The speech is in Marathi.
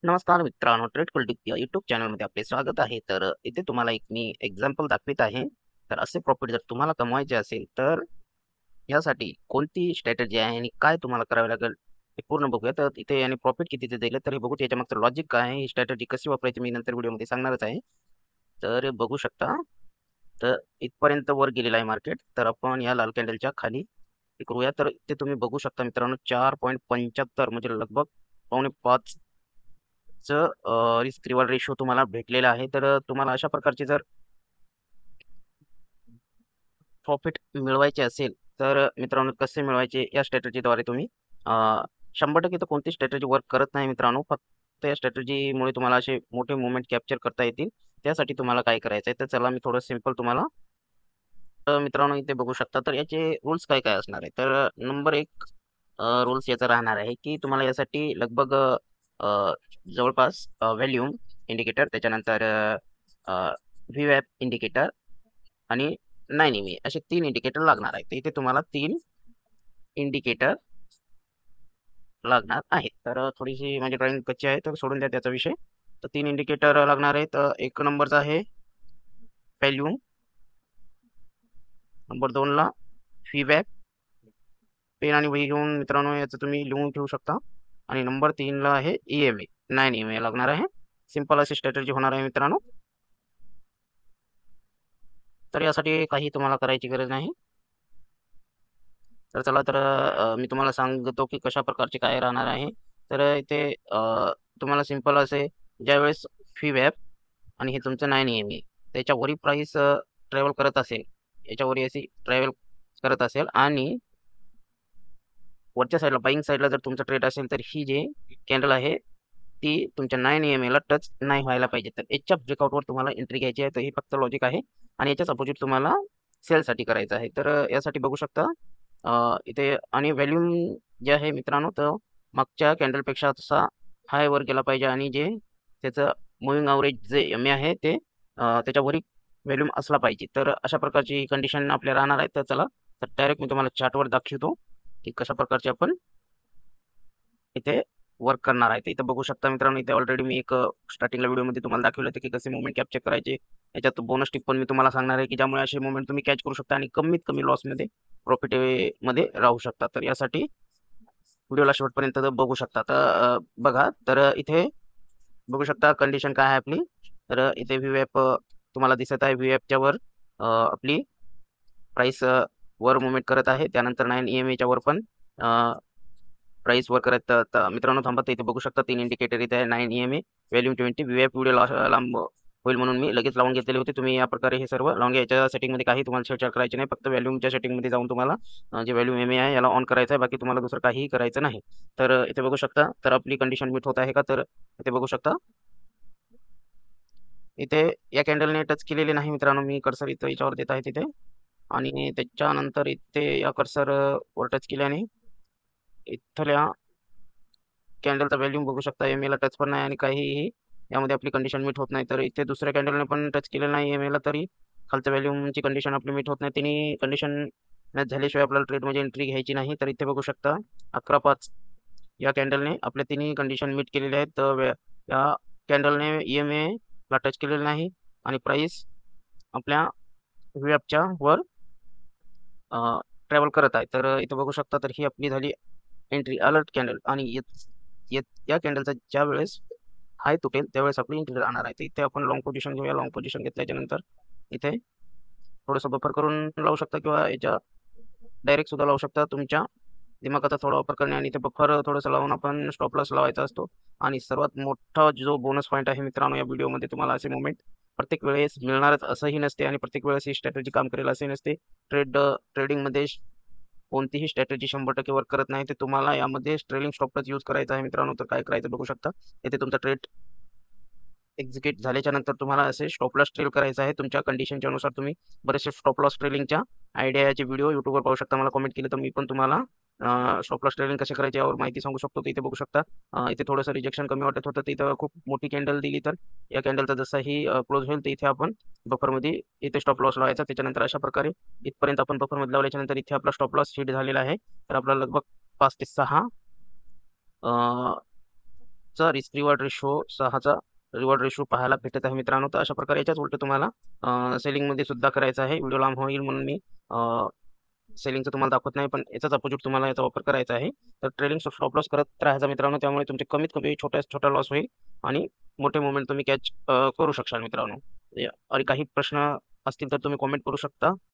नमस्कार मित्रांनो, ट्रेड क्वलिटी या यूट्यूब चॅनलमध्ये आपले स्वागत आहे. तर इथे तुम्हाला एक मी एक्झाम्पल दाखवित आहे. तर असे प्रॉफिट जर तुम्हाला कमवायचे असेल तर यासाठी कोणती स्ट्रॅटेजी आहे आणि काय तुम्हाला करावे लागेल हे पूर्ण बघूया. तर इथे आणि प्रॉफिट कितीचे दिले तर हे बघू, त्याच्या मागचं लॉजिक काय आहे, ही स्ट्रॅटेजी कशी वापरायची मी नंतर व्हिडिओमध्ये सांगणारच आहे. तर बघू शकता, तर इथपर्यंत वर गेलेलं आहे मार्केट. तर आपण या लाल कॅन्डलच्या खाली करूया. तर इथे तुम्ही बघू शकता मित्रांनो, 4.75 म्हणजे लगभग 4.5 रिस्क रिवॉर्ड रेशो तुम्हाला भेटलेला आहे. तर तुम्हाला अशा प्रकारचे जर प्रॉफिट मिळवायचे असेल तर मित्रांनो, कसे मिळवायचे या स्ट्रॅटेजीद्वारे तुम्ही 100% तर कोणती स्ट्रॅटेजी वर्क करत नाही मित्रांनो. फक्त या स्ट्रॅटेजीमुळे तुम्हाला असे मोठे मुवमेंट कॅप्चर करता येतील. त्यासाठी तुम्हाला काय करायचं आहे, तर चला मी थोडं सिंपल तुम्हाला मित्रांनो इथे बघू शकता. तर याचे रूल्स काय काय असणार आहे. तर नंबर 1 रूल्स याचा राहणार आहे की तुम्हाला यासाठी लगभग जवळपास व्हॅल्यूम इंडिकेटर, त्याच्यानंतर व्हीवॅप इंडिकेटर आणि 9 EMA असे 3 इंडिकेटर लागणार आहेत. तर इथे तुम्हाला 3 इंडिकेटर लागणार आहेत. तर थोडीशी माझी ड्रॉइंग कच्ची आहे, तर सोडून द्या त्याचा विषय. तर 3 इंडिकेटर लागणार आहेत. एक नंबरचा आहे व्हॅल्यूम, नंबर 2 ला व्हीवॅप. पेन आणि वही घेऊन मित्रांनो याचं तुम्ही लिहून ठेवू शकता. आणि नंबर 3 ला आहे EMA, 9 EMA लागणार आहे. सिंपल अशी स्ट्रॅटेजी होणार आहे मित्रांनो. तर यासाठी काही तुम्हाला करायची गरज नाही. तर चला, तर मी तुम्हाला सांगतो की कशा प्रकारचे काय राहणार आहे. तर इथे तुम्हाला सिंपल असे ज्यावेळेस व्हीवॅप आणि हे तुमचं 9 EMA त्याच्यावरी प्राइस ट्रॅव्हल करत असेल, याच्यावरी अशी ट्रॅव्हल करत असेल आणि वरच्या साईडला बाईंग साईडला जर तुमचा ट्रेड असेल, तर ही जी कॅन्डल आहे ती तुमच्या 9 EMA ला टच नाही व्हायला पाहिजे. तर याच्या ब्रेकआउटवर तुम्हाला एंट्री घ्यायची आहे. तर हे फक्त लॉजिक आहे आणि याच्याच अपोजिट तुम्हाला सेलसाठी करायचं आहे. तर यासाठी बघू शकता इथे आणि व्हॅल्यूम जे आहे मित्रांनो, तर मागच्या कॅन्डलपेक्षा तसा हाय वर गेला पाहिजे आणि जे त्याचं मुव्हिंग ॲव्हरेज जे MA आहे ते त्याच्यावरी व्हॅल्यूम असला पाहिजे. तर अशा प्रकारची कंडिशन आपल्या राहणार आहे. तर चला, तर डायरेक्ट मी तुम्हाला चार्टवर दाखवतो की कशा प्रकारचे आपण इथे वर्क करणार आहे. तर इथं बघू शकता मित्रांनो, इथे ऑलरेडी मी एक स्टार्टिंगला व्हिडिओमध्ये तुम्हाला दाखवलं होतं की कसे मोमेंट कॅप्चर करायचे. याच्यात बोनस टिप पण मी तुम्हाला सांगणार आहे की ज्यामुळे असे मोमेंट तुम्ही कॅच करू शकता आणि कमीत कमी लॉसमध्ये प्रॉफिट मध्ये राहू शकता. तर यासाठी व्हिडिओला शेवटपर्यंत बघू शकता. तर बघा, तर इथे बघू शकता कंडिशन काय आहे आपली. तर इथे व्हीवॅप तुम्हाला दिसत आहे. व्हीवॅपच्या वर आपली प्राइस वर मुवमेंट करत आहे. त्यानंतर 9 EMA वर पण प्राइस वर करत मित्रांनो थांबा. इथे बघू शकता 3 इंडिकेटर इथे आहे. 9 EMA, व्हॅल्यूम 20, व्हीवॅप. व्हिडिओ लांब होईल म्हणून मी लगेच लावून घेतलेले होते. तुम्ही या प्रकारे हे सर्व लावून घ्या. याच्या सेटिंगमध्ये काही तुम्हाला छेडछाड करायची नाही. फक्त व्हॅल्यूमच्या सेटिंगमध्ये जाऊन तुम्हाला जे व्हॅल्यूम EMA आहे याला ऑन करायचं आहे. बाकी तुम्हाला दुसरं काहीही करायचं नाही. तर इथे बघू शकता, तर आपली कंडिशन मीट होत आहे का. तर इथे बघू शकता, इथे या कॅन्डलने टच केलेले नाही मित्रांनो. मी कर्सर इथं याच्यावर देत आहे तिथे आणि त्याच्यानंतर इथे या कर्सर वर टच केल्याने इथल्या कॅन्डलचा व्हॅल्यूम बघू शकता. EMA ला टच पण नाही आणि काहीही यामध्ये आपली कंडिशन मीट होत नाही. तर इथे दुसऱ्या कॅन्डलने पण टच केलेलं नाही EMA ला, तरी खालच्या व्हॅल्यूमची कंडिशन आपली मीट होत नाही. तिन्ही कंडिशन मॅच झाल्याशिवाय आपल्याला ट्रेडमध्ये एंट्री घ्यायची नाही. तर इथे बघू शकता 11.5 या कॅन्डलने आपल्या तिन्ही कंडिशन मीट केलेल्या आहेत. तर या कॅन्डलने EMA ला टच केलेलं नाही आणि प्राइस आपल्या व्हीवॅपच्या वर ट्रॅव्हल करत आहे. तर इथे बघू शकता, तर ही आपली झाली एंट्री अलर्ट कॅन्डल आणि या कॅन्डलचा ज्या वेळेस हाय तुटेल त्यावेळेस आपली एंट्री राहणार आहे. तर इथे आपण लॉंग पोझिशन घेऊया. लॉंग पोझिशन घेतल्याच्या नंतर इथे थोडंसं बफर करून लावू शकता किंवा याच्या डायरेक्ट सुद्धा लावू शकता. तुमच्या दिमागाचा थोडा वापर करणे आणि ते बफर थोडंसं लावून आपण स्टॉप लॉस लावायचा असतो. आणि सर्वात मोठा जो बोनस पॉईंट आहे मित्रांनो या व्हिडिओमध्ये, तुम्हाला असे मोमेंट प्रत्येक वेळेस मिळणारच असंही नसते आणि प्रत्येक वेळेस ही स्ट्रॅटेजी काम करेल असे नसते. ट्रेडिंगमध्ये कोणतीही स्ट्रॅटेजी 100% वर्क करत नाही. ते तुम्हाला यामध्ये ट्रेलिंग स्टॉप लॉस यूज करायचा आहे मित्रांनो. तर काय करायचं बघू शकता. इथे तुमचा ट्रेड एक्झिक्यूट झाल्याच्या नंतर तुम्हाला असे स्टॉप लॉस ट्रेल करायचं आहे. तुमच्या कंडिशनच्या अनुसार तुम्ही बरेचसे स्टॉप लॉस ट्रेलिंगच्या आयडियाचे व्हिडिओ युट्यूबवर पाहू शकता. मला कमेंट केली तर मी पण तुम्हाला स्टॉप लॉस ट्रेलिंग कसे करायचे यावर माहिती सांगू शकतो. तर इथे बघू शकता, इथे थोडंसं रिजेक्शन कमी वाटत होतं. तर इथं खूप मोठी कॅन्डल दिली, तर या कॅन्डलचा जसाही क्लोज होईल तर इथे आपण बफरमध्ये इथे स्टॉप लॉस लावायचा. त्याच्यानंतर अशा प्रकारे इथपर्यंत आपण बफरमध्ये लावल्याच्या नंतर इथे आपला स्टॉप लॉस हिट झालेला आहे. तर आपला लगभग 5 ते 6 5चा रिस्क रिवॉर्ड रेशो 6चा रिवॉर्ड रेशो पाहायला भेटत आहे मित्रांनो. तर अशा प्रकारे याच्याच उलट तुम्हाला सेलिंगमध्ये सुद्धा करायचं आहे. व्हिडिओ लांब होईल म्हणून मी सेलिंगचं तुम्हाला दाखवत नाही, पण याचाच अपोजिट तुम्हाला याचा वापर करायचा आहे. तर ट्रेडिंग स्टॉप लॉस करत राहायचा मित्रांनो. त्यामुळे तुमचे कमीत कमी छोटा लॉस होईल आणि मोठे मोमेंट तुम्ही कॅच करू शकाल मित्रांनो. आणि काही प्रश्न असतील तर तुम्ही कॉमेंट करू शकता.